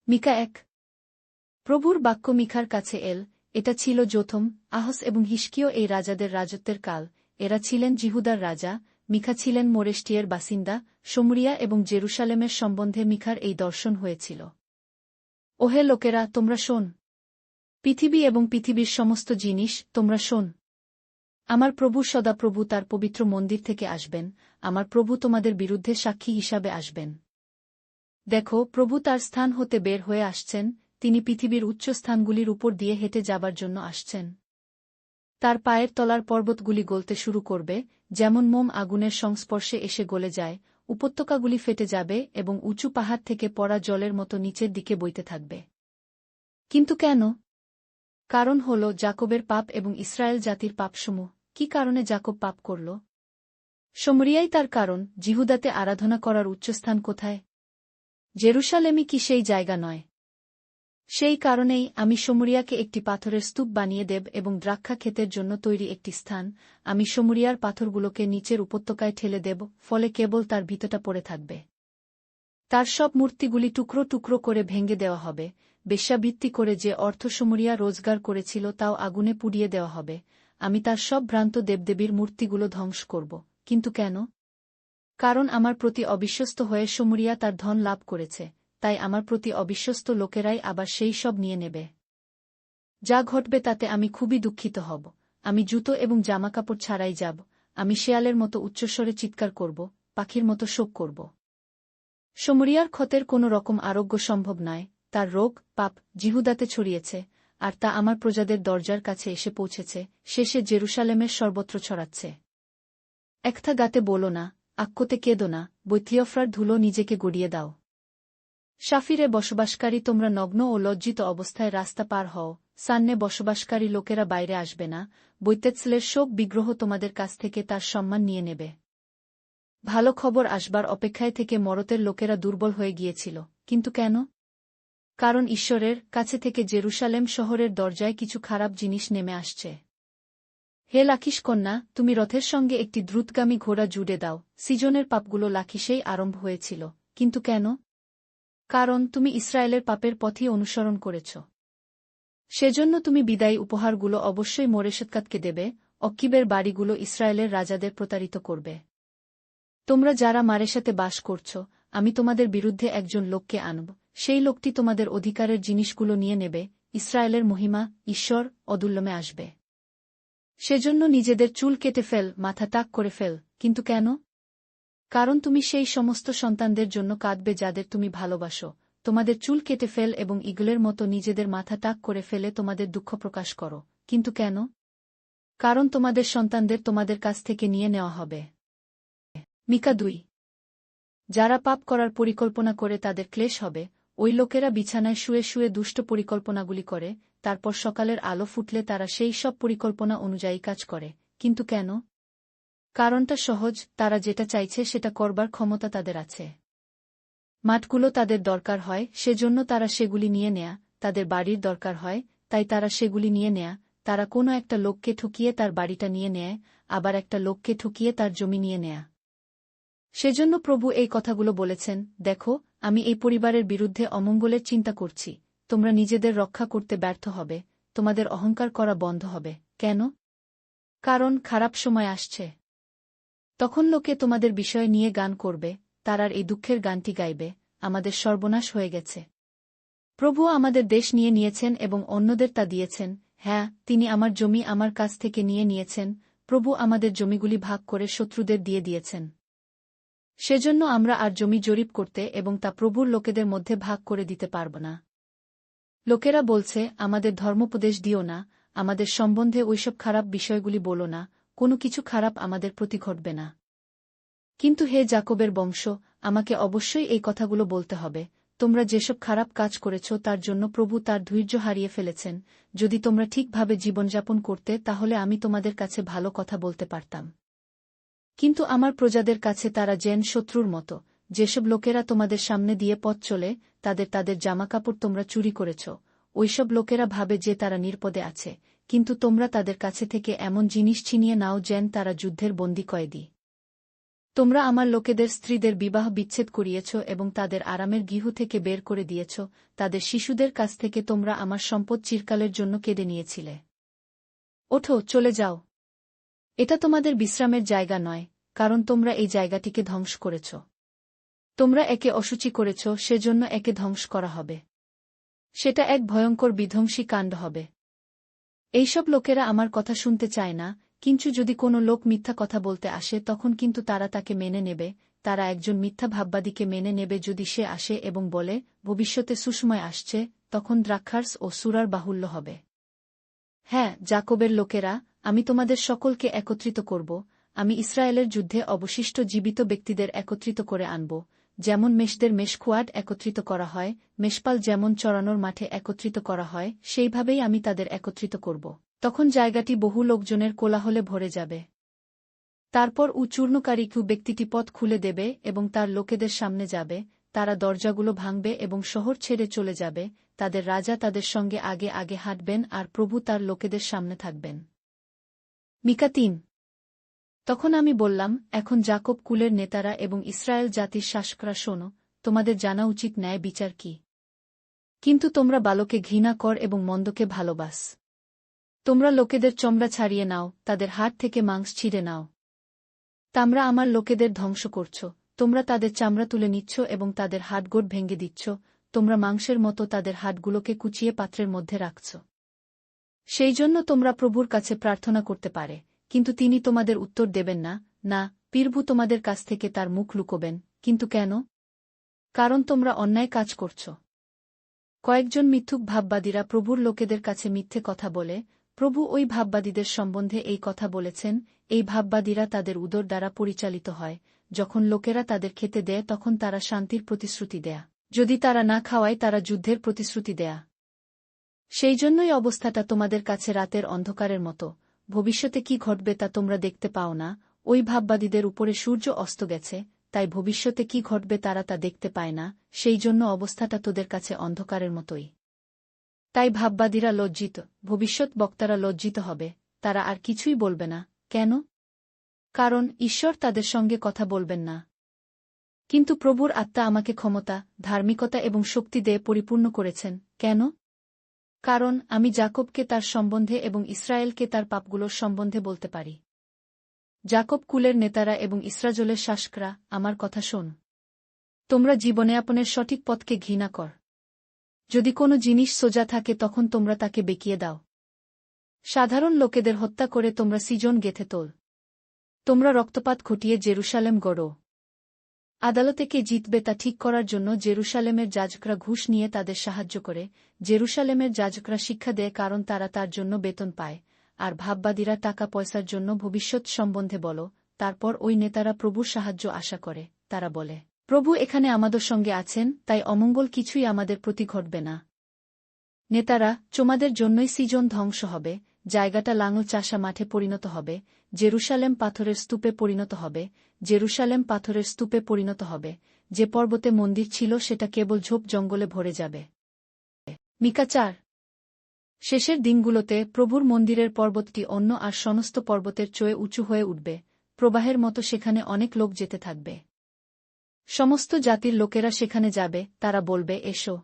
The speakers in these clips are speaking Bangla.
মিকা ১। প্রভুর বাক্য মিকার কাছে এল। এটা ছিল যোথম, আহস এবং হিশকিয় এই রাজাদের রাজত্বের কাল। এরা ছিলেন জিহুদার রাজা। মিকা ছিলেন মোরেষ্টিয়ের বাসিন্দা। শমরিয়া এবং জেরুসালেমের সম্বন্ধে মিকার এই দর্শন হয়েছিল। ওহে লোকেরা, তোমরা শোন। পৃথিবী এবং পৃথিবীর সমস্ত জিনিস, তোমরা শোন। আমার প্রভু সদাপ্রভু তার পবিত্র মন্দির থেকে আসবেন। আমার প্রভু তোমাদের বিরুদ্ধে সাক্ষী হিসাবে আসবেন। দেখো, প্রভু তার স্থান হতে বের হয়ে আসছেন। তিনি পৃথিবীর উচ্চ স্থানগুলির উপর দিয়ে হেঁটে যাবার জন্য আসছেন। তার পায়ের তলার পর্বতগুলি গলতে শুরু করবে, যেমন মোম আগুনের সংস্পর্শে এসে গলে যায়। উপত্যকাগুলি ফেটে যাবে এবং উঁচু পাহাড় থেকে পড়া জলের মতো নিচের দিকে বইতে থাকবে। কিন্তু কেন? কারণ হল যাকবের পাপ এবং ইসরায়েল জাতির পাপসমূহ। কি কারণে যাকব পাপ করল? শমরিয়াই তার কারণ। জিহুদাতে আরাধনা করার উচ্চস্থান কোথায়? জেরুসালেমই কি সেই জায়গা নয়? সেই কারণেই আমি শমরিয়াকে একটি পাথরের স্তূপ বানিয়ে দেব এবং দ্রাক্ষা ক্ষেতের জন্য তৈরি একটি স্থান। আমি শমরিয়ার পাথরগুলোকে নিচের উপত্যকায় ঠেলে দেব, ফলে কেবল তার ভিতটা পড়ে থাকবে। তার সব মূর্তিগুলি টুকরো টুকরো করে ভেঙে দেওয়া হবে। বেশ্যাবৃত্তি করে যে অর্থ শমরিয়া রোজগার করেছিল তাও আগুনে পুড়িয়ে দেওয়া হবে। আমি তার সব ভ্রান্ত দেবদেবীর মূর্তিগুলো ধ্বংস করব। কিন্তু কেন? কারণ আমার প্রতি অবিশ্বস্ত হয়ে শমরিয়া তার ধন লাভ করেছে, তাই আমার প্রতি অবিশ্বস্ত লোকেরাই আবার সেই সব নিয়ে নেবে। যা ঘটবে তাতে আমি খুবই দুঃখিত হব। আমি জুতো এবং জামাকাপড় ছাড়াই যাব। আমি শেয়ালের মতো উচ্চস্বরে চিৎকার করব, পাখির মতো শোক করব। শমরিয়ার ক্ষতের কোনো রকম আরোগ্য সম্ভব নয়। তার রোগ, পাপ জিহুদাতে ছড়িয়েছে, আর তা আমার প্রজাদের দরজার কাছে এসে পৌঁছেছে। শেষে জেরুসালেমের সর্বত্র ছড়াচ্ছে। একথা গাতে বলো না, আক্কোতে কেঁদো না, বৈথিয়ফ্রার ধুলো নিজেকে গড়িয়ে দাও। শাফিরে বসবাসকারী তোমরা নগ্ন ও লজ্জিত অবস্থায় রাস্তা পার হও। সান্নে বসবাসকারী লোকেরা বাইরে আসবে না। বৈতেৎসলের শোক বিগ্রহ তোমাদের কাছ থেকে তার সম্মান নিয়ে নেবে। ভালো খবর আসবার অপেক্ষায় থেকে মরতের লোকেরা দুর্বল হয়ে গিয়েছিল। কিন্তু কেন? কারণ ঈশ্বরের কাছে থেকে জেরুসালেম শহরের দরজায় কিছু খারাপ জিনিস নেমে আসছে। হে লাখিস কন্যা, তুমি রথের সঙ্গে একটি দ্রুতগামী ঘোড়া জুড়ে দাও। সিজনের পাপগুলো লাখিসেই আরম্ভ হয়েছিল। কিন্তু কেন? কারণ তুমি ইসরায়েলের পাপের পথই অনুসরণ করেছ। সেজন্য তুমি বিদায়ী উপহারগুলো অবশ্যই মোরেশেতকাতকে দেবে। অক্কিবের বাড়িগুলো ইসরায়েলের রাজাদের প্রতারিত করবে। তোমরা যারা মারেশাতে বাস করছ, আমি তোমাদের বিরুদ্ধে একজন লোককে আনব। সেই লোকটি তোমাদের অধিকারের জিনিসগুলো নিয়ে নেবে। ইসরায়েলের মহিমা, ঈশ্বর, অদুল্যমে আসবে। সেজন্য নিজেদের চুল কেটে ফেল, মাথা টাক করে ফেল। কিন্তু কেন? কারণ তুমি সেই সমস্ত সন্তানদের জন্য কাঁদবে যাদের তুমি ভালোবাসো। তোমাদের চুল কেটে ফেল এবং ঈগলের মতো নিজেদের মাথা টাক করে ফেলে তোমাদের দুঃখ প্রকাশ করো। কিন্তু কেন? কারণ তোমাদের সন্তানদের তোমাদের কাছ থেকে নিয়ে নেওয়া হবে। মিকা ২। যারা পাপ করার পরিকল্পনা করে তাদের ক্লেশ হবে। ওই লোকেরা বিছানায় শুয়ে শুয়ে দুষ্ট পরিকল্পনাগুলি করে, তারপর সকালের আলো ফুটলে তারা সেই সব পরিকল্পনা অনুযায়ী কাজ করে। কিন্তু কেন? কারণটা সহজ, তারা যেটা চাইছে সেটা করবার ক্ষমতা তাদের আছে। মাঠগুলো তাদের দরকার হয়, সেজন্য তারা সেগুলি নিয়ে নেয়া। তাদের বাড়ির দরকার হয়, তাই তারা সেগুলি নিয়ে নেয়া। তারা কোনো একটা লোককে ঠকিয়ে তার বাড়িটা নিয়ে নেয়, আবার একটা লোককে ঠকিয়ে তার জমি নিয়ে নেয়া। সেজন্য প্রভু এই কথাগুলো বলেছেন, দেখো, আমি এই পরিবারের বিরুদ্ধে অমঙ্গলের চিন্তা করছি। তোমরা নিজেদের রক্ষা করতে ব্যর্থ হবে, তোমাদের অহংকার করা বন্ধ হবে। কেন? কারণ খারাপ সময় আসছে। তখন লোকে তোমাদের বিষয় নিয়ে গান করবে, তারার এই দুঃখের গানটি গাইবে, আমাদের সর্বনাশ হয়ে গেছে। প্রভু আমাদের দেশ নিয়ে নিয়েছেন এবং অন্যদের তা দিয়েছেন। হ্যাঁ, তিনি আমার জমি আমার কাছ থেকে নিয়ে নিয়েছেন। প্রভু আমাদের জমিগুলি ভাগ করে শত্রুদের দিয়ে দিয়েছেন। সেজন্য আমরা আর জমি জরিপ করতে এবং তা প্রভুর লোকেদের মধ্যে ভাগ করে দিতে পারব না। লোকেরা বলছে, আমাদের ধর্মোপদেশ দিও না, আমাদের সম্বন্ধে ওইসব খারাপ বিষয়গুলি বলো না, কোনো কিছু খারাপ আমাদের প্রতি ঘটবে না। কিন্তু হে যাকবের বংশ, আমাকে অবশ্যই এই কথাগুলো বলতে হবে। তোমরা যেসব খারাপ কাজ করেছ তার জন্য প্রভু তার ধৈর্য হারিয়ে ফেলেছেন। যদি তোমরা ঠিকভাবে জীবনযাপন করতে তাহলে আমি তোমাদের কাছে ভালো কথা বলতে পারতাম। কিন্তু আমার প্রজাদের কাছে তারা যেন শত্রুর মতো। যেসব লোকেরা তোমাদের সামনে দিয়ে পথ চলে, তাদের জামাকাপড় তোমরা চুরি করেছ। ওইসব লোকেরা ভাবে যে তারা নিরাপদে আছে, কিন্তু তোমরা তাদের কাছে থেকে এমন জিনিস ছিনিয়ে নাও যেন তারা যুদ্ধের বন্দী কয়েদি। তোমরা আমার লোকেদের স্ত্রীদের বিবাহ বিচ্ছেদ করিয়েছ এবং তাদের আরামের গৃহ থেকে বের করে দিয়েছ, তাদের শিশুদের কাছ থেকে তোমরা আমার সম্পদ চিরকালের জন্য কেড়ে নিয়েছিলে। ওঠো, চলে যাও। এটা তোমাদের বিশ্রামের জায়গা নয়, কারণ তোমরা এই জায়গাটিকে ধ্বংস করেছ। তোমরা একে অশুচি করেছ, সেজন্য একে ধ্বংস করা হবে। সেটা এক ভয়ঙ্কর বিধ্বংসী কাণ্ড হবে। এইসব লোকেরা আমার কথা শুনতে চায় না, কিন্তু যদি কোনো লোক মিথ্যা কথা বলতে আসে তখন কিন্তু তারা তাকে মেনে নেবে। তারা একজন মিথ্যা ভাববাদীকে মেনে নেবে যদি সে আসে এবং বলে, ভবিষ্যতে সুসময় আসছে, তখন দ্রাক্ষারস ও সুরার বাহুল্য হবে। হ্যাঁ, যাকবের লোকেরা, আমি তোমাদের সকলকে একত্রিত করব, আমি ইসরায়েলের যুদ্ধে অবশিষ্ট জীবিত ব্যক্তিদের একত্রিত করে আনব, যেমন মেষদের মেষখুয়াড একত্রিত করা হয়, মেষপাল যেমন চড়ানোর মাঠে একত্রিত করা হয়, সেইভাবেই আমি তাদের একত্রিত করব। তখন জায়গাটি বহু লোকজনের কোলাহলে ভরে যাবে। তারপর চূর্ণকারী ব্যক্তিটি পথ খুলে দেবে এবং তার লোকেদের সামনে যাবে, তারা দরজাগুলো ভাঙবে এবং শহর ছেড়ে চলে যাবে, তাদের রাজা তাদের সঙ্গে আগে আগে হাঁটবেন আর প্রভু তার লোকেদের সামনে থাকবেন। মিকা ৩। তখন আমি বললাম, এখন যাকব কুলের নেতারা এবং ইসরায়েল জাতির শাসকরা শোনো, তোমাদের জানা উচিত ন্যায় বিচার কি। কিন্তু তোমরা বালকে ঘৃণা কর এবং মন্দকে ভালোবাস। তোমরা লোকেদের চমড়া ছাড়িয়ে নাও, তাদের হাড় থেকে মাংস ছিঁড়ে নাও। তোমরা আমার লোকেদের ধ্বংস করছ, তোমরা তাদের চামড়া তুলে নিচ্ছ এবং তাদের হাড়গোড় ভেঙে দিচ্ছ, তোমরা মাংসের মতো তাদের হাড়গুলোকে কুচিয়ে পাত্রের মধ্যে রাখছ। সেই জন্য তোমরা প্রভুর কাছে প্রার্থনা করতে পারে, কিন্তু তিনি তোমাদের উত্তর দেবেন না, না, প্রভু তোমাদের কাছ থেকে তার মুখ লুকোবেন। কিন্তু কেন? কারণ তোমরা অন্যায় কাজ করছ। কয়েকজন মিথ্যুক ভাববাদীরা প্রভুর লোকেদের কাছে মিথ্যে কথা বলে, প্রভু ওই ভাববাদীদের সম্বন্ধে এই কথা বলেছেন, এই ভাববাদীরা তাদের উদর দ্বারা পরিচালিত হয়, যখন লোকেরা তাদের খেতে দেয় তখন তারা শান্তির প্রতিশ্রুতি দেয়া, যদি তারা না খাওয়ায় তারা যুদ্ধের প্রতিশ্রুতি দেয়া। সেই জন্যই অবস্থাটা তোমাদের কাছে রাতের অন্ধকারের মতো, ভবিষ্যতে কি ঘটবে তা তোমরা দেখতে পাও না, ওই ভাববাদীদের উপরে সূর্য অস্ত গেছে, তাই ভবিষ্যতে কি ঘটবে তারা তা দেখতে পায় না, সেই জন্য অবস্থাটা তোদের কাছে অন্ধকারের মতোই। তাই ভাববাদীরা লজ্জিত, ভবিষ্যৎ বক্তারা লজ্জিত হবে, তারা আর কিছুই বলবে না। কেন? কারণ ঈশ্বর তাদের সঙ্গে কথা বলবেন না। কিন্তু প্রভুর আত্মা আমাকে ক্ষমতা, ধার্মিকতা এবং শক্তি দিয়ে পরিপূর্ণ করেছেন। কেন? কারণ আমি যাকবকে তার সম্বন্ধে এবং ইসরায়েলকে তার পাপগুলোর সম্বন্ধে বলতে পারি। যাকব কুলের নেতারা এবং ইসরায়েলের শাসকরা, আমার কথা শোন। তোমরা জীবনযাপনের সঠিক পথকে ঘৃণা কর। যদি কোনো জিনিস সোজা থাকে তখন তোমরা তাকে বেঁকিয়ে দাও। সাধারণ লোকেদের হত্যা করে তোমরা সিজন গেঁথে তোল। তোমরা রক্তপাত ঘটিয়ে জেরুসালেম গড়ো। আদালতে কে জিতবে তা ঠিক করার জন্য জেরুসালেমের যাজকরা ঘুষ নিয়ে তাদের সাহায্য করে, জেরুসালেমের যাজকরা শিক্ষা দেয় কারণ তারা তার জন্য বেতন পায়, আর ভাববাদীরা টাকা পয়সার জন্য ভবিষ্যৎ সম্বন্ধে বলো। তারপর ওই নেতারা প্রভুর সাহায্য আশা করে, তারা বলে, প্রভু এখানে আমাদের সঙ্গে আছেন, তাই অমঙ্গল কিছুই আমাদের প্রতি ঘটবে না। নেতারা, তোমাদের জন্যই সিজন ধ্বংস হবে, জায়গাটা লাঙল চাষা মাঠে পরিণত হবে, জেরুসালেম পাথরের স্তূপে পরিণত হবে, জেরুসালেম পাথরের স্তূপে পরিণত হবে, যে পর্বতে মন্দির ছিল সেটা কেবল ঝোপ জঙ্গলে ভরে যাবে। মিকা ৪। শেষের দিনগুলোতে প্রভুর মন্দিরের পর্বতটি অন্য আর সমস্ত পর্বতের চেয়ে উঁচু হয়ে উঠবে, প্রবাহের মতো সেখানে অনেক লোক যেতে থাকবে। সমস্ত জাতির লোকেরা সেখানে যাবে, তারা বলবে, এসো,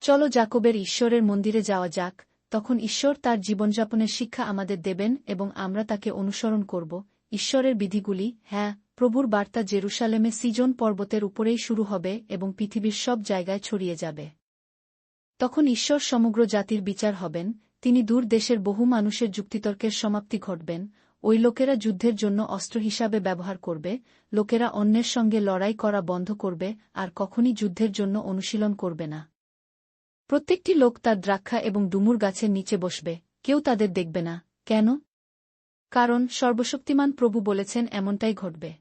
চলো যাকবের ঈশ্বরের মন্দিরে যাওয়া যাক। তখন ঈশ্বর তার জীবনযাপনের শিক্ষা আমাদের দেবেন এবং আমরা তাকে অনুসরণ করব, ঈশ্বরের বিধিগুলি। হ্যাঁ, প্রভুর বার্তা জেরুসালেমে সিজন পর্বতের উপরেই শুরু হবে এবং পৃথিবীর সব জায়গায় ছড়িয়ে যাবে। তখন ঈশ্বর সমগ্র জাতির বিচার হবেন, তিনি দূর দেশের বহু মানুষের যুক্তিতর্কের সমাপ্তি ঘটবেন, ওই লোকেরা যুদ্ধের জন্য অস্ত্র হিসাবে ব্যবহার করবে, লোকেরা অন্যের সঙ্গে লড়াই করা বন্ধ করবে আর কখনই যুদ্ধের জন্য অনুশীলন করবে না। প্রত্যেকটি লোক তার দ্রাক্ষা এবং ডুমুর গাছের নিচে বসবে, কেউ তাদের দেখবে না। কেন? কারণ সর্বশক্তিমান প্রভু বলেছেন এমনটাই ঘটবে।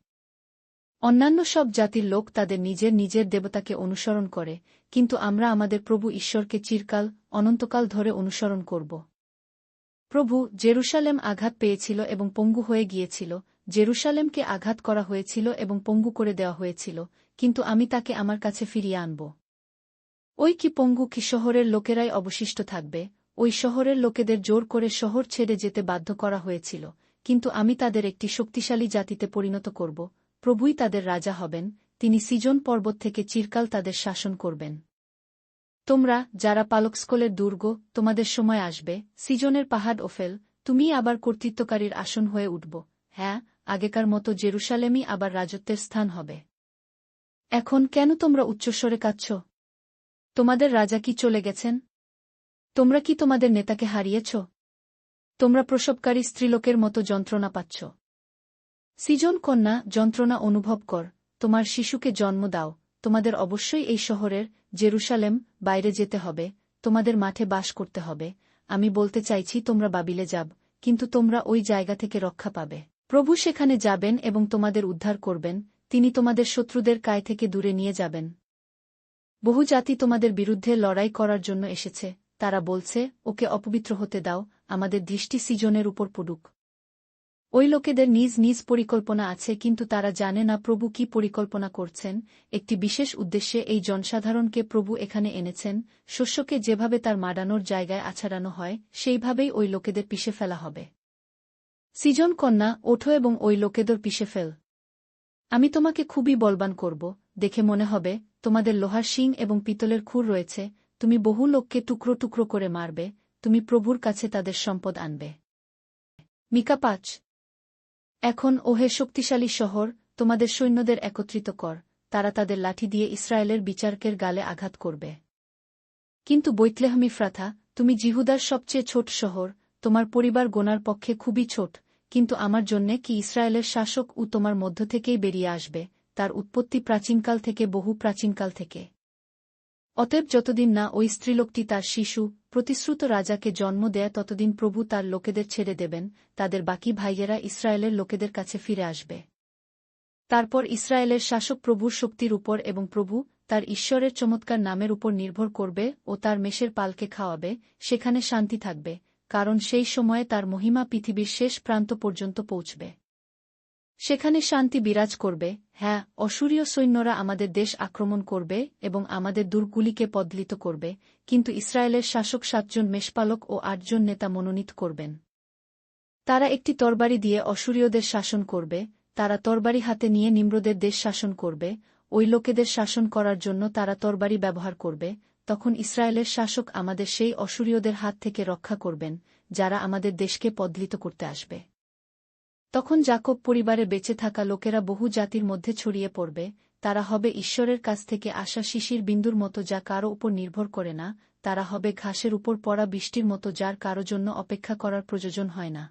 অন্যান্য সব জাতির লোক তাদের নিজের নিজের দেবতাকে অনুসরণ করে, কিন্তু আমরা আমাদের প্রভু ঈশ্বরকে চিরকাল, অনন্তকাল ধরে অনুসরণ করব। প্রভু, জেরুসালেম আঘাত পেয়েছিল এবং পঙ্গু হয়ে গিয়েছিল, জেরুসালেমকে আঘাত করা হয়েছিল এবং পঙ্গু করে দেওয়া হয়েছিল, কিন্তু আমি তাকে আমার কাছে ফিরিয়ে আনব। ওই কি পঙ্গু কি শহরের লোকেরাই অবশিষ্ট থাকবে, ওই শহরের লোকেদের জোর করে শহর ছেড়ে যেতে বাধ্য করা হয়েছিল, কিন্তু আমি তাদের একটি শক্তিশালী জাতিতে পরিণত করব, প্রভুই তাদের রাজা হবেন, তিনি সিজন পর্বত থেকে চিরকাল তাদের শাসন করবেন। তোমরা, যারা পালকস্কলের দুর্গ, তোমাদের সময় আসবে, সিজনের পাহাড় ওফেল, তুমিই আবার কর্তৃত্বকারীর আসন হয়ে উঠব, হ্যাঁ, আগেকার মতো জেরুসালেমই আবার রাজত্বের স্থান হবে। এখন কেন তোমরা উচ্চস্বরে কাঁদছ? তোমাদের রাজা কি চলে গেছেন? তোমরা কি তোমাদের নেতাকে হারিয়েছ? তোমরা প্রসবকারী স্ত্রীলোকের মতো যন্ত্রণা পাচ্ছ। সিজন কন্যা, যন্ত্রণা অনুভব কর, তোমার শিশুকে জন্ম দাও, তোমাদের অবশ্যই এই শহরের, জেরুসালেম, বাইরে যেতে হবে, তোমাদের মাঠে বাস করতে হবে। আমি বলতে চাইছি তোমরা বাবিলে যাব, কিন্তু তোমরা ওই জায়গা থেকে রক্ষা পাবে। প্রভু সেখানে যাবেন এবং তোমাদের উদ্ধার করবেন, তিনি তোমাদের শত্রুদের কায় থেকে দূরে নিয়ে যাবেন। বহু জাতি তোমাদের বিরুদ্ধে লড়াই করার জন্য এসেছে, তারা বলছে, ওকে অপবিত্র হতে দাও, আমাদের দৃষ্টি সিজনের উপর পড়ুক। ওই লোকেদের নিজ নিজ পরিকল্পনা আছে, কিন্তু তারা জানে না প্রভু কি পরিকল্পনা করছেন। একটি বিশেষ উদ্দেশ্যে এই জনসাধারণকে প্রভু এখানে এনেছেন। শস্যকে যেভাবে তার মাড়ানোর জায়গায় আছাড়ানো হয়, সেইভাবেই ওই লোকেদের পিষে ফেলা হবে। সিজন কন্যা, ওঠো এবং ওই লোকেদের পিষে ফেল। আমি তোমাকে খুবই বলবান করব, দেখে মনে হবে তোমাদের লোহার শিং এবং পিতলের খুর রয়েছে, তুমি বহু লোককে টুকরো টুকরো করে মারবে, তুমি প্রভুর কাছে তাদের সম্পদ আনবে। মিকা ৫। এখন ওহে শক্তিশালী শহর, তোমাদের সৈন্যদের একত্রিত কর, তারা তাদের লাঠি দিয়ে ইসরায়েলের বিচারকের গালে আঘাত করবে। কিন্তু বৈতলেহম ইফ্রাথা, তুমি জিহুদার সবচেয়ে ছোট শহর, তোমার পরিবার গোনার পক্ষে খুবই ছোট, কিন্তু আমার জন্যে কি ইসরায়েলের শাসক ও তোমার মধ্য থেকেই বেরিয়ে আসবে, তার উৎপত্তি প্রাচীনকাল থেকে, বহু প্রাচীনকাল থেকে। অতএব যতদিন না ওই স্ত্রীলোকটি তার শিশু, প্রতিশ্রুত রাজাকে জন্ম দেয়, ততদিন প্রভু তার লোকেদের ছেড়ে দেবেন, তাদের বাকি ভাইয়েরা ইসরায়েলের লোকেদের কাছে ফিরে আসবে। তারপর ইসরায়েলের শাসক প্রভুর শক্তির উপর এবং প্রভু, তার ঈশ্বরের চমৎকার নামের উপর নির্ভর করবে ও তার মেষের পালকে খাওয়াবে, সেখানে শান্তি থাকবে, কারণ সেই সময়ে তার মহিমা পৃথিবীর শেষ প্রান্ত পর্যন্ত পৌঁছবে। সেখানে শান্তি বিরাজ করবে। হ্যাঁ, অসুরীয় সৈন্যরা আমাদের দেশ আক্রমণ করবে এবং আমাদের দুর্গগুলিকে পদলিত করবে, কিন্তু ইসরায়েলের শাসক ৭ জন মেষপালক ও ৮ জন নেতা মনোনীত করবেন। তারা একটি তরবারি দিয়ে অসুরীয়দের শাসন করবে, তারা তরবারি হাতে নিয়ে নিম্রদের দেশ শাসন করবে, ওই লোকেদের শাসন করার জন্য তারা তরবারি ব্যবহার করবে। তখন ইসরায়েলের শাসক আমাদের সেই অসুরীয়দের হাত থেকে রক্ষা করবেন, যারা আমাদের দেশকে পদলিত করতে আসবে। তখন যাকব পরিবারে বেঁচে থাকা লোকেরা বহু জাতির মধ্যে ছড়িয়ে পড়বে, তারা হবে ঈশ্বরের কাছ থেকে আসা শিশির বিন্দুর মতো, যা কারো উপর নির্ভর করে না, তারা হবে ঘাসের উপর পড়া বৃষ্টির মতো, যার কারো জন্য অপেক্ষা করার প্রয়োজন হয় না।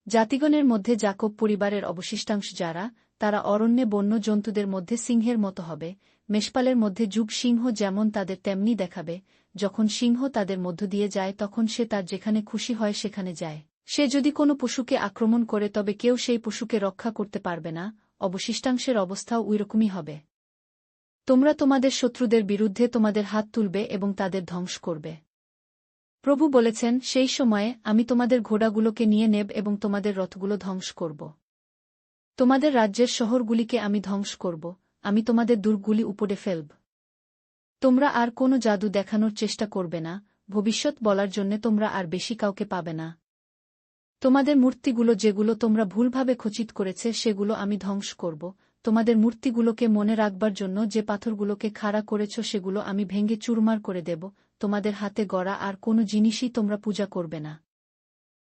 জাতিগণের মধ্যে যাকব পরিবারের অবশিষ্টাংশ যারা, তারা অরণ্যে বন্য জন্তুদের মধ্যে সিংহের মতো হবে, মেষপালের মধ্যে যুগ সিংহ যেমন তাদের তেমনি দেখাবে, যখন সিংহ তাদের মধ্য দিয়ে যায় তখন সে তার যেখানে খুশি হয় সেখানে যায়। সে যদি কোনো পশুকে আক্রমণ করে তবে কেউ সেই পশুকে রক্ষা করতে পারবে না, অবশিষ্টাংশের অবস্থাও ওইরকমই হবে। তোমরা তোমাদের শত্রুদের বিরুদ্ধে তোমাদের হাত তুলবে এবং তাদের ধ্বংস করবে। প্রভু বলেছেন, সেই সময়ে আমি তোমাদের ঘোড়াগুলোকে নিয়ে নেব এবং তোমাদের রথগুলো ধ্বংস করব। তোমাদের রাজ্যের শহরগুলিকে আমি ধ্বংস করব, আমি তোমাদের দুর্গগুলি উপড়ে ফেলব। তোমরা আর কোনো জাদু দেখানোর চেষ্টা করবে না, ভবিষ্যৎ বলার জন্য তোমরা আর বেশি কাউকে পাবে না। তোমাদের মূর্তিগুলো যেগুলো তোমরা ভুলভাবে খচিত করেছে সেগুলো আমি ধ্বংস করব, তোমাদের মূর্তিগুলোকে মনে রাখবার জন্য যে পাথরগুলোকে খাড়া করেছ সেগুলো আমি ভেঙে চুরমার করে দেব, তোমাদের হাতে গড়া আর কোনো জিনিসই তোমরা পূজা করবে না।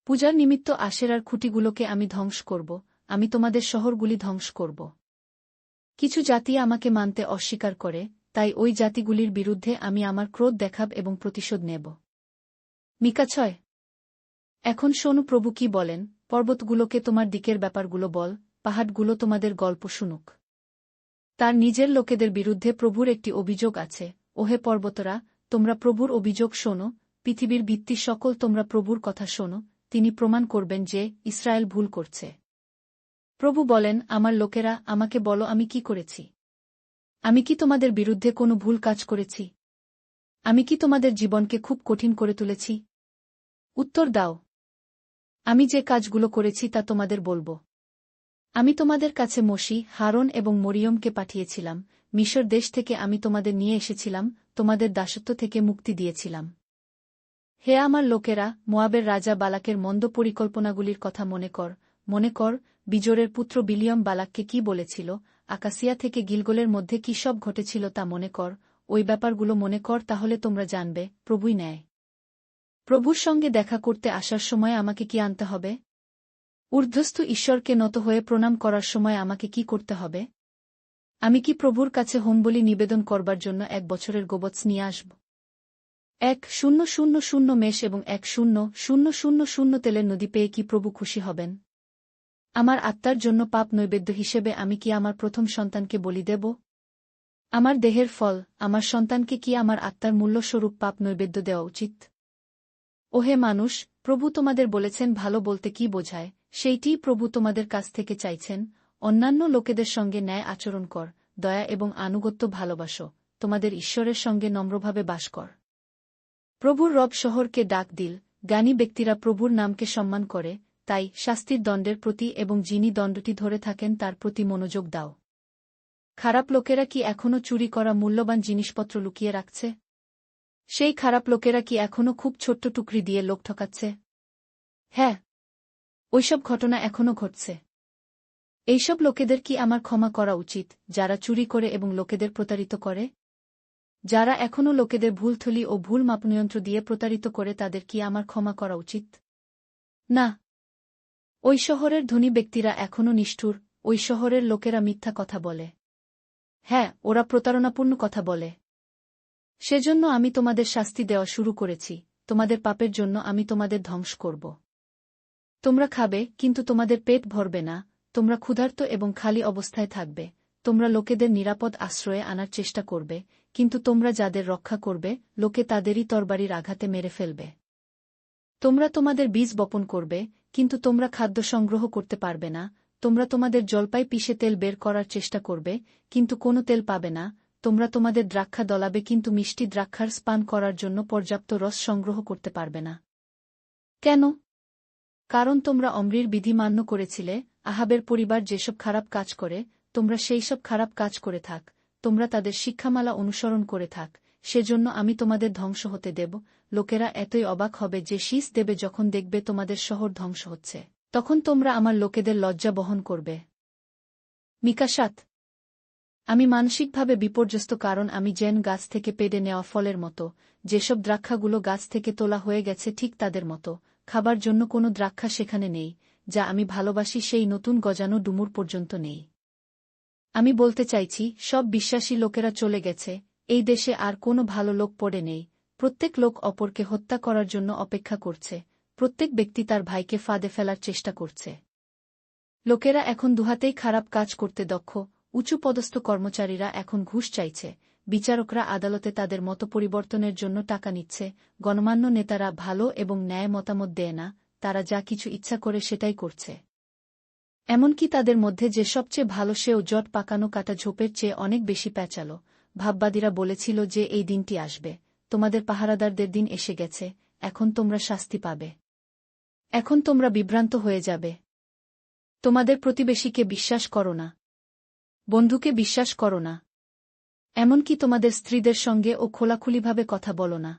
পূজার নিমিত্ত আশেরার খুঁটিগুলোকে আমি ধ্বংস করব, আমি তোমাদের শহরগুলি ধ্বংস করব। কিছু জাতি আমাকে মানতে অস্বীকার করে, তাই ওই জাতিগুলির বিরুদ্ধে আমি আমার ক্রোধ দেখাব এবং প্রতিশোধ নেব। মিকা ৬। এখন শোনো প্রভু কি বলেন, পর্বতগুলোকে তোমার দিকের ব্যাপারগুলো বল, পাহাড়গুলো তোমাদের গল্প শুনুক। তার নিজের লোকেদের বিরুদ্ধে প্রভুর একটি অভিযোগ আছে। ওহে পর্বতরা, তোমরা প্রভুর অভিযোগ শোনো, পৃথিবীর ভিত্তি সকল তোমরা প্রভুর কথা শোনো, তিনি প্রমাণ করবেন যে ইসরায়েল ভুল করছে। প্রভু বলেন, আমার লোকেরা, আমাকে বলো আমি কি করেছি? আমি কি তোমাদের বিরুদ্ধে কোনো ভুল কাজ করেছি? আমি কি তোমাদের জীবনকে খুব কঠিন করে তুলেছি? উত্তর দাও। আমি যে কাজগুলো করেছি তা তোমাদের বলবো। আমি তোমাদের কাছে মোশি, হারন এবং মরিয়মকে পাঠিয়েছিলাম, মিশর দেশ থেকে আমি তোমাদের নিয়ে এসেছিলাম, তোমাদের দাসত্ব থেকে মুক্তি দিয়েছিলাম। হে আমার লোকেরা, মোয়াবের রাজা বালাকের মন্দ পরিকল্পনাগুলির কথা মনে কর, বিজোরের পুত্র বিলিয়ম বালাককে কি বলেছিল, আকাসিয়া থেকে গিলগলের মধ্যে কি সব ঘটেছিল তা মনে কর, ওই ব্যাপারগুলো মনে কর, তাহলে তোমরা জানবে, প্রভুই ন্যায়। প্রভুর সঙ্গে দেখা করতে আসার সময় আমাকে কি আনতে হবে? ঊর্ধ্বস্থ ঈশ্বরকে নত হয়ে প্রণাম করার সময় আমাকে কি করতে হবে? আমি কি প্রভুর কাছে হোমবলি নিবেদন করবার জন্য 1 বছরের গোবৎস নিয়ে আসব? 1,000 মেষ এবং 1,000 তেলের নদী পেয়ে কি প্রভু খুশি হবেন? আমার আত্মার জন্য পাপ নৈবেদ্য হিসেবে আমি কি আমার প্রথম সন্তানকে বলি দেব? আমার দেহের ফল, আমার সন্তানকে কি আমার আত্মার মূল্যস্বরূপ পাপ নৈবেদ্য দেওয়া উচিত? ওহে মানুষ, প্রভু তোমাদের বলেছেন ভালো বলতে কি বোঝায়, সেইটিই প্রভু তোমাদের কাছ থেকে চাইছেন, অন্যান্য লোকেদের সঙ্গে ন্যায় আচরণ কর, দয়া এবং আনুগত্য ভালোবাসো, তোমাদের ঈশ্বরের সঙ্গে নম্রভাবে বাস কর। প্রভুর রব শহরকে ডাক দিল, জ্ঞানী ব্যক্তিরা প্রভুর নামকে সম্মান করে, তাই শাস্তির দণ্ডের প্রতি এবং যিনি দণ্ডটি ধরে থাকেন তার প্রতি মনোযোগ দাও। খারাপ লোকেরা কি এখনও চুরি করা মূল্যবান জিনিসপত্র লুকিয়ে রাখছে? সেই খারাপ লোকেরা কি এখনও খুব ছোট্ট টুকরি দিয়ে লোক ঠকাচ্ছে? হ্যাঁ, ওইসব ঘটনা এখনও ঘটছে। এইসব লোকেদের কি আমার ক্ষমা করা উচিত, যারা চুরি করে এবং লোকেদের প্রতারিত করে? যারা এখনও লোকেদের ভুলথলি ও ভুল মাপনযন্ত্র দিয়ে প্রতারিত করে, তাদের কি আমার ক্ষমা করা উচিত? না। ওই শহরের ধনী ব্যক্তিরা এখনও নিষ্ঠুর, ওই শহরের লোকেরা মিথ্যা কথা বলে। হ্যাঁ, ওরা প্রতারণাপূর্ণ কথা বলে। সেজন্য আমি তোমাদের শাস্তি দেওয়া শুরু করেছি, তোমাদের পাপের জন্য আমি তোমাদের ধ্বংস করব। তোমরা খাবে, কিন্তু তোমাদের পেট ভরবে না, তোমরা ক্ষুধার্ত এবং খালি অবস্থায় থাকবে, তোমরা লোকেদের নিরাপদ আশ্রয়ে আনার চেষ্টা করবে, কিন্তু তোমরা যাদের রক্ষা করবে, লোকে তাদেরই তরবারির আঘাতে মেরে ফেলবে। তোমরা তোমাদের বীজ বপন করবে, কিন্তু তোমরা খাদ্য সংগ্রহ করতে পারবে না, তোমরা তোমাদের জলপাই পিষে তেল বের করার চেষ্টা করবে, কিন্তু কোনো তেল পাবে না, তোমরা তোমাদের দ্রাক্ষা দলাবে, কিন্তু মিষ্টি দ্রাক্ষার পান করার জন্য পর্যাপ্ত রস সংগ্রহ করতে পারবে না। কেন? কারণ তোমরা অমরির বিধি মান্য করেছিলে, আহাবের পরিবার যেসব খারাপ কাজ করে, তোমরা সেই সব খারাপ কাজ করে থাক, তোমরা তাদের শিক্ষামালা অনুসরণ করে থাক, সেজন্য আমি তোমাদের ধ্বংস হতে দেব। লোকেরা এতই অবাক হবে যে শীষ দেবে যখন দেখবে তোমাদের শহর ধ্বংস হচ্ছে, তখন তোমরা আমার লোকেদের লজ্জা বহন করবে। মিকা 7। আমি মানসিকভাবে বিপর্যস্ত, কারণ আমি যেন গাছ থেকে পেড়ে নেওয়া ফলের মতো, যেসব দ্রাক্ষাগুলো গাছ থেকে তোলা হয়ে গেছে ঠিক তাদের মতো, খাবার জন্য কোনো দ্রাক্ষা সেখানে নেই, যা আমি ভালোবাসি সেই নতুন গজানো ডুমুর পর্যন্ত নেই। আমি বলতে চাইছি, সব বিশ্বাসী লোকেরা চলে গেছে, এই দেশে আর কোনো ভালো লোক পড়ে নেই, প্রত্যেক লোক অপরকে হত্যা করার জন্য অপেক্ষা করছে, প্রত্যেক ব্যক্তি তার ভাইকে ফাঁদে ফেলার চেষ্টা করছে। লোকেরা এখন দুহাতেই খারাপ কাজ করতে দক্ষ, উঁচু পদস্থ কর্মচারীরা এখন ঘুষ চাইছে, বিচারকরা আদালতে তাদের মত পরিবর্তনের জন্য টাকা নিচ্ছে, গণমান্য নেতারা ভালো এবং ন্যায় মতামত দেয় না, তারা যা কিছু ইচ্ছা করে সেটাই করছে। এমনকি তাদের মধ্যে যে সবচেয়ে ভালো সেও জট পাকানো কাটা ঝোপের চেয়ে অনেক বেশি প্যাঁচালো। ভাববাদীরা বলেছিল যে এই দিনটি আসবে, তোমাদের পাহারাদারদের দিন এসে গেছে, এখন তোমরা শাস্তি পাবে। এখন তোমরা বিভ্রান্ত হয়ে যাবে। তোমাদের প্রতিবেশীকে বিশ্বাস করো না, বন্ধুকে বিশ্বাস করো না, এমনকি তোমাদের স্ত্রীদের সঙ্গে ও খোলাখুলিভাবে কথা বলো না।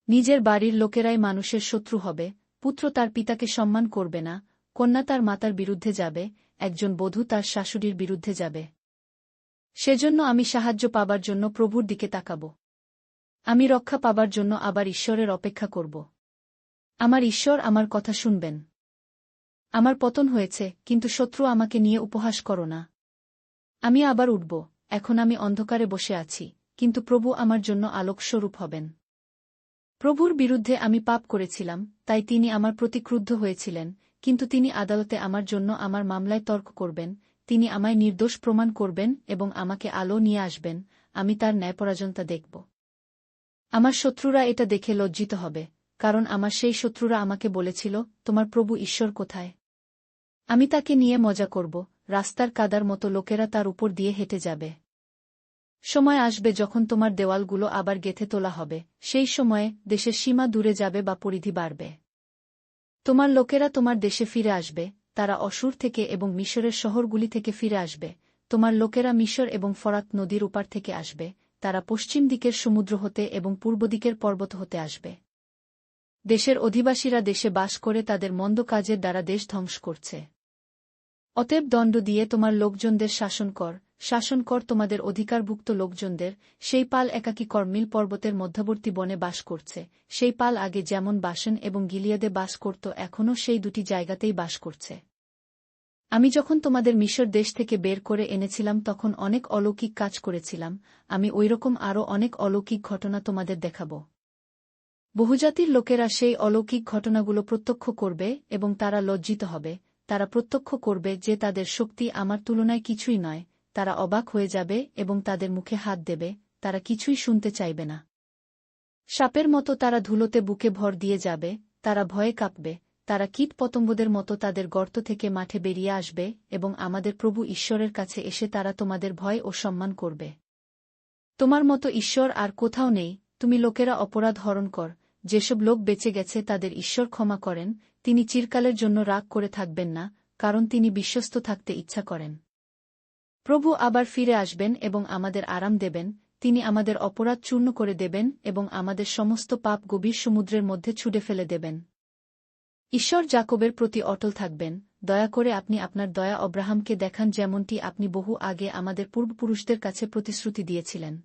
নিজের বাড়ির লোকেরাই মানুষের শত্রু হবে, পুত্র তার পিতাকে সম্মান করবে না, কন্যা তার মাতার বিরুদ্ধে যাবে, একজন বধূ তার শাশুড়ির বিরুদ্ধে যাবে। সেজন্য আমি সাহায্য পাবার জন্য প্রভুর দিকে তাকাব। আমি রক্ষা পাবার জন্য আবার ঈশ্বরের অপেক্ষা করব। আমার ঈশ্বর আমার কথা শুনবেন। আমার পতন হয়েছে, কিন্তু শত্রু আমাকে নিয়ে উপহাস করো না। আমি আবার উঠব, এখন আমি অন্ধকারে বসে আছি, কিন্তু প্রভু আমার জন্য আলোকস্বরূপ হবেন। প্রভুর বিরুদ্ধে আমি পাপ করেছিলাম, তাই তিনি আমার প্রতি ক্রুদ্ধ হয়েছিলেন, কিন্তু তিনি আদালতে আমার জন্য আমার মামলায় তর্ক করবেন, তিনি আমায় নির্দোষ প্রমাণ করবেন এবং আমাকে আলো নিয়ে আসবেন, আমি তার ন্যায়পরাজনতা দেখব। আমার শত্রুরা এটা দেখে লজ্জিত হবে, কারণ আমার সেই শত্রুরা আমাকে বলেছিল, তোমার প্রভু ঈশ্বর কোথায়? আমি তাকে নিয়ে মজা করব, রাস্তার কাদার মতো লোকেরা তার উপর দিয়ে হেঁটে যাবে। সময় আসবে যখন তোমার দেওয়ালগুলো আবার গেঁথে তোলা হবে, সেই সময়ে দেশের সীমা দূরে যাবে বা পরিধি বাড়বে। তোমার লোকেরা তোমার দেশে ফিরে আসবে, তারা অসুর থেকে এবং মিশরের শহরগুলি থেকে ফিরে আসবে, তোমার লোকেরা মিশর এবং ফরাত নদীর উপার থেকে আসবে, তারা পশ্চিম দিকের সমুদ্র হতে এবং পূর্ব দিকের পর্বত হতে আসবে। দেশের অধিবাসীরা দেশে বাস করে তাদের মন্দ কাজের দ্বারা দেশ ধ্বংস করছে। অতএব দণ্ড দিয়ে তোমার লোকজনদের শাসন কর তোমাদের অধিকারভুক্ত লোকজনদের। সেই পাল একাকী কর্মিল পর্বতের মধ্যবর্তী বনে বাস করছে, সেই পাল আগে যেমন বাসন এবং গিলিয়াদে বাস করত এখনও সেই দুটি জায়গাতেই বাস করছে। আমি যখন তোমাদের মিশর দেশ থেকে বের করে এনেছিলাম তখন অনেক অলৌকিক কাজ করেছিলাম, আমি ঐরকম আরও অনেক অলৌকিক ঘটনা তোমাদের দেখাব। বহুজাতির লোকেরা সেই অলৌকিক ঘটনাগুলো প্রত্যক্ষ করবে এবং তারা লজ্জিত হবে, তারা প্রত্যক্ষ করবে যে তাদের শক্তি আমার তুলনায় কিছুই নয়, তারা অবাক হয়ে যাবে এবং তাদের মুখে হাত দেবে, তারা কিছুই শুনতে চাইবে না। সাপের মতো তারা ধুলোতে বুকে ভর দিয়ে যাবে, তারা ভয়ে কাঁপবে, তারা কীট-পতঙ্গদের মতো তাদের গর্ত থেকে মাঠে বেরিয়ে আসবে এবং আমাদের প্রভু ঈশ্বরের কাছে এসে তারা তোমাদের ভয় ও সম্মান করবে। তোমার মতো ঈশ্বর আর কোথাও নেই, তুমি লোকেরা অপরাধ হরণ কর, যেসব লোক বেঁচে গেছে তাদের ঈশ্বর ক্ষমা করেন, তিনি চিরকালের জন্য রাগ করে থাকবেন না, কারণ তিনি বিশ্বস্ত থাকতে ইচ্ছা করেন। প্রভু আবার ফিরে আসবেন এবং আমাদের আরাম দেবেন, তিনি আমাদের অপরাধ চূর্ণ করে দেবেন এবং আমাদের সমস্ত পাপ গভীর সমুদ্রের মধ্যে ছুঁড়ে ফেলে দেবেন। ঈশ্বর যাকোবের প্রতি অটল থাকবেন, দয়া করে আপনি আপনার দয়া অব্রাহামকে দেখান যেমনটি আপনি বহু আগে আমাদের পূর্বপুরুষদের কাছে প্রতিশ্রুতি দিয়েছিলেন।